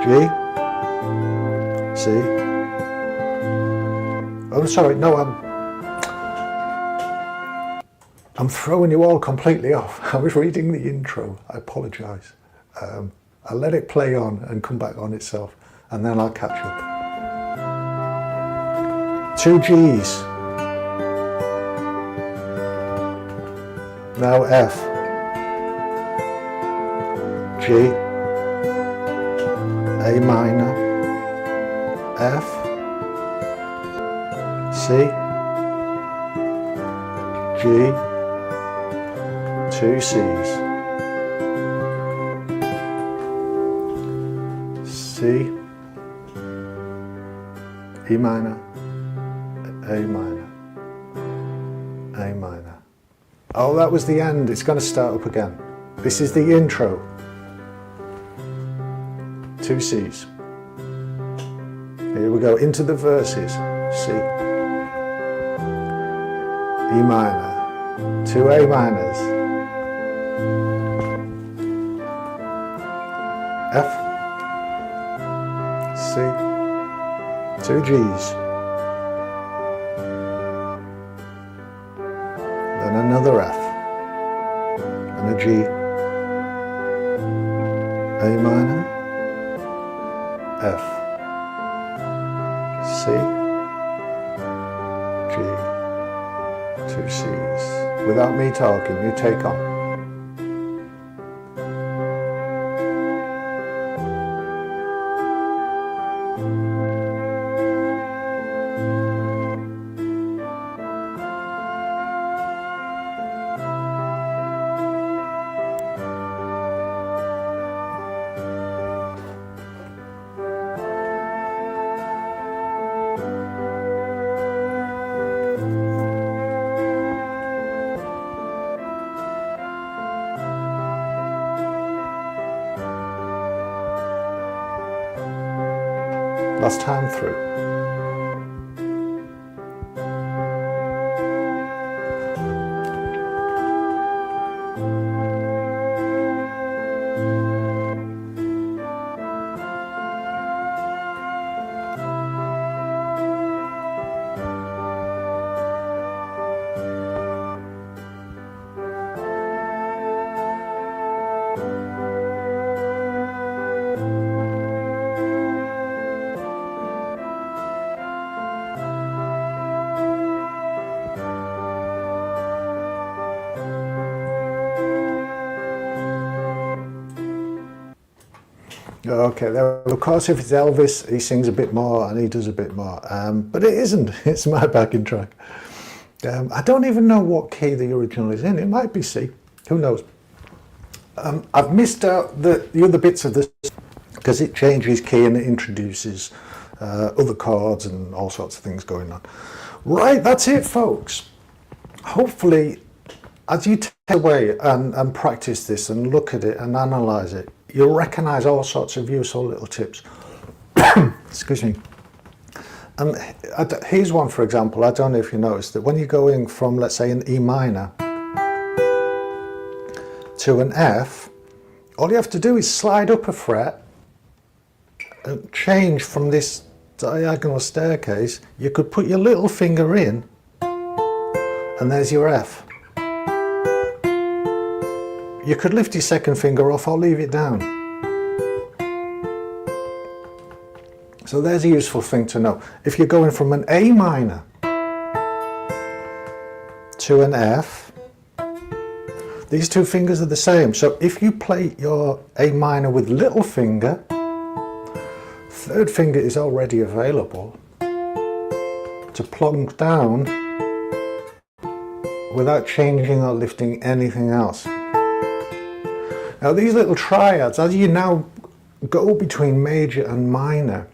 G, C. Oh, sorry, no, I'm throwing you all completely off. I was reading the intro. I apologise. I'll let it play on and come back on itself, and then I'll catch up. 2 G's. Now F, G, A minor, F, C, G, 2 C's, C, E minor, A minor, A minor. Oh, that was the end. It's going to start up again. This is the intro. 2 C's. Here we go into the verses. C, E minor, 2 A minors, F, C, 2 G's, then another F, and a G, A minor, F, C, G, 2 C's. Without me talking, you take on. Last time through. Okay, there, of course if it's Elvis, he sings a bit more and he does a bit more, but it isn't, it's my backing track. I don't even know what key the original is in, it might be C, who knows. I've missed out the other bits of this because it changes key and it introduces other chords and all sorts of things going on. Right, that's it folks. Hopefully, as you take away and practice this and look at it and analyse it, you'll recognise all sorts of useful little tips. Excuse me. Here's one, for example. I don't know if you noticed that when you're going from, let's say, an E minor to an F, all you have to do is slide up a fret and change from this diagonal staircase. You could put your little finger in and there's your F. You could lift your second finger off or leave it down. So there's a useful thing to know. If you're going from an A minor to an F, these two fingers are the same. So if you play your A minor with little finger, third finger is already available to plonk down without changing or lifting anything else. Now these little triads, as you now go between major and minor,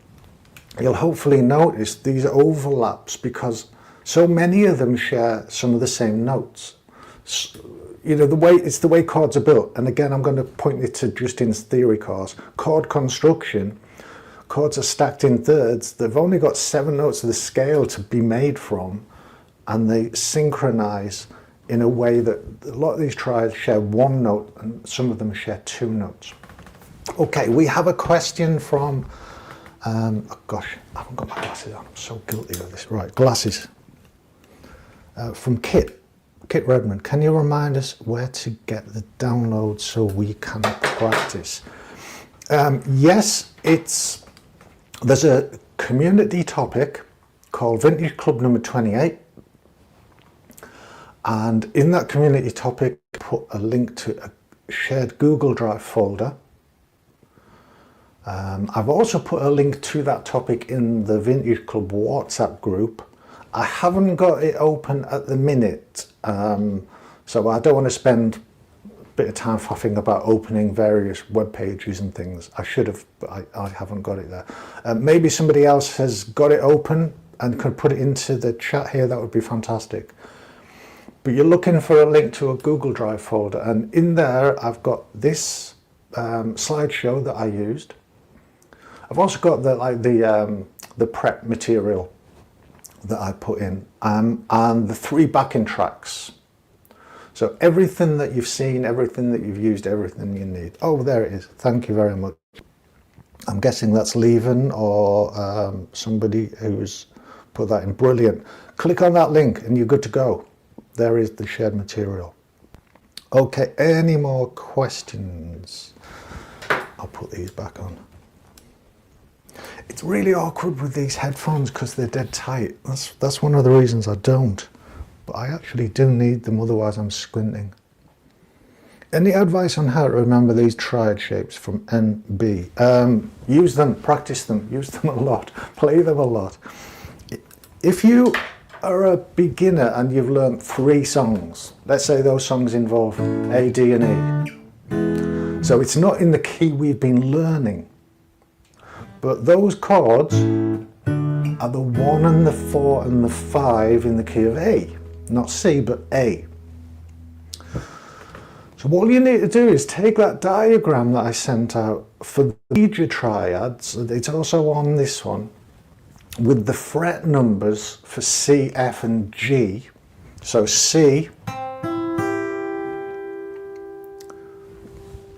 you'll hopefully notice these overlaps because so many of them share some of the same notes. You know, it's the way chords are built. And again, I'm going to point you to Justin's theory course. Chord construction, chords are stacked in thirds. They've only got 7 notes of the scale to be made from, and they synchronize in a way that a lot of these triads share 1 note and some of them share 2 notes. Okay, we have a question from, oh gosh, I haven't got my glasses on, I'm so guilty of this. Right, glasses. From Kit Redmond. Can you remind us where to get the download so we can practice? Yes, there's a community topic called Vintage Club number 28. And in that community topic, put a link to a shared Google Drive folder. I've also put a link to that topic in the Vintage Club WhatsApp group. I haven't got it open at the minute, so I don't want to spend bit of time faffing about opening various web pages and things. I should have, but I haven't got it there. Maybe somebody else has got it open and could put it into the chat here. That would be fantastic. But you're looking for a link to a Google Drive folder, and in there I've got this slideshow that I used. I've also got the prep material that I put in, and the 3 backing tracks. So everything that you've seen, everything that you've used, everything you need. Oh, there it is. Thank you very much. I'm guessing that's Leven or somebody who's put that in. Brilliant. Click on that link and you're good to go. There is the shared material. Okay, any more questions? I'll put these back on. It's really awkward with these headphones because they're dead tight. That's one of the reasons I don't. But I actually do need them, otherwise I'm squinting. Any advice on how to remember these triad shapes from NB? Use them, practice them, use them a lot, play them a lot. If you are a beginner and you've learned 3 songs, let's say those songs involve A, D and E. So it's not in the key we've been learning, but those chords are the 1 and the 4 and the 5 in the key of A. Not C, but A. So all you need to do is take that diagram that I sent out for the major triads, it's also on this one, with the fret numbers for C, F and G. So C,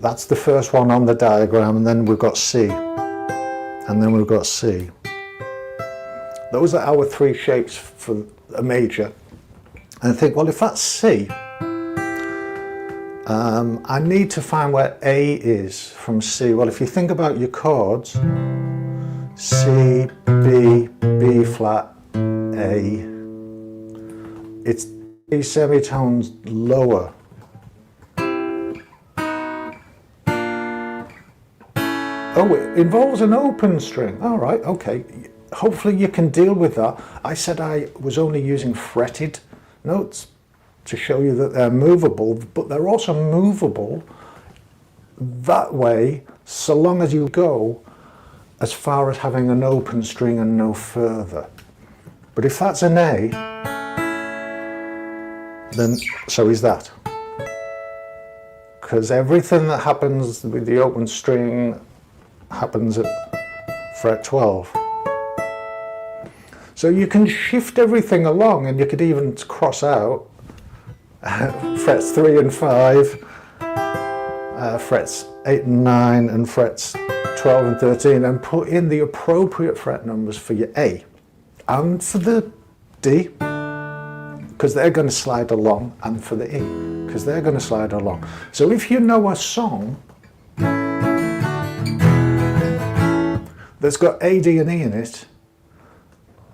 that's the first one on the diagram, and then we've got C, and then we've got C. Those are our 3 shapes for a major. And I think, well, if that's C, I need to find where A is from C. Well, if you think about your chords, C, B, B flat, A, it's these semitones lower. Oh, it involves an open string. All right, okay. Hopefully you can deal with that. I said I was only using fretted notes to show you that they're movable, but they're also movable that way so long as you go as far as having an open string and no further. But if that's an A, then so is that. Because everything that happens with the open string happens at fret 12. So you can shift everything along, and you could even cross out frets 3 and 5, frets 8 and 9, and frets 12 and 13, and put in the appropriate fret numbers for your A and for the D, because they're going to slide along, and for the E, because they're going to slide along. So if you know a song that's got A, D and E in it,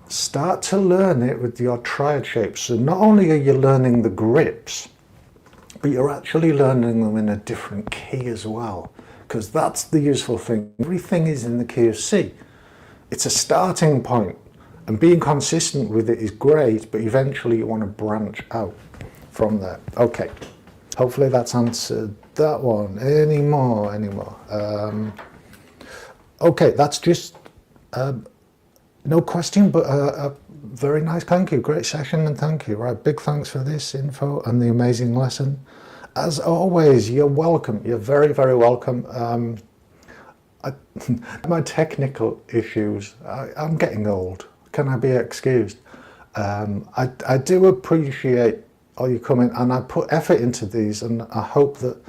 start to learn it with your triad shapes. So not only are you learning the grips, but you're actually learning them in a different key as well, because that's the useful thing. Everything is in the key of C. It's a starting point, and being consistent with it is great, but eventually you want to branch out from there. Okay, hopefully that's answered that one. Any more? Okay, that's just no question, but a very nice thank you. Great session, and thank you. Right, big thanks for this info and the amazing lesson. As always, you're welcome. You're very, very welcome. My technical issues, I'm getting old. Can I be excused? I do appreciate all your comment, and I put effort into these, and I hope that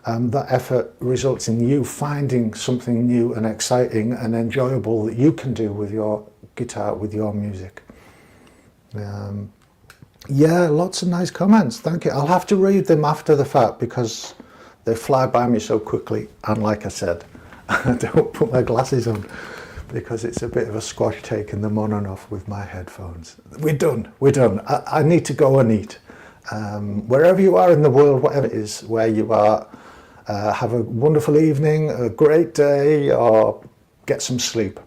that effort results in you finding something new and exciting and enjoyable that you can do with your guitar, with your music. Yeah, lots of nice comments. Thank you. I'll have to read them after the fact because they fly by me so quickly. And like I said, I don't put my glasses on because it's a bit of a squash taking them on and off with my headphones. We're done. I need to go and eat. Wherever you are in the world, whatever it is, where you are, have a wonderful evening, a great day, or get some sleep.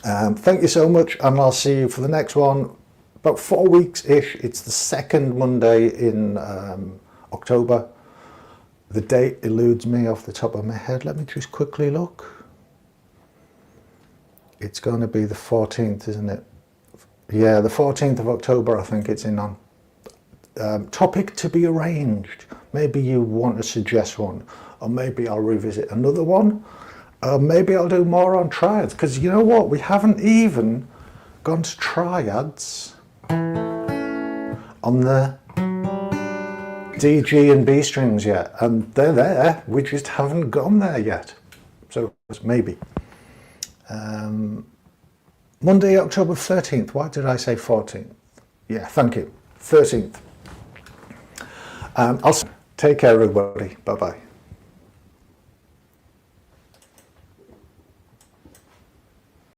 Thank you so much, and I'll see you for the next one. About 4 weeks-ish. It's the second Monday in October. The date eludes me off the top of my head. Let me just quickly look. It's going to be the 14th, isn't it? Yeah, the 14th of October, I think it's in on. Topic to be arranged. Maybe you want to suggest one, or maybe I'll revisit another one. Maybe I'll do more on triads, because you know what? We haven't even gone to triads on the D, G and B strings yet, and they're there, we just haven't gone there yet. So maybe. Monday, October 13th. Why did I say 14th? Yeah, thank you. 13th. I'll take care, everybody. Bye-bye.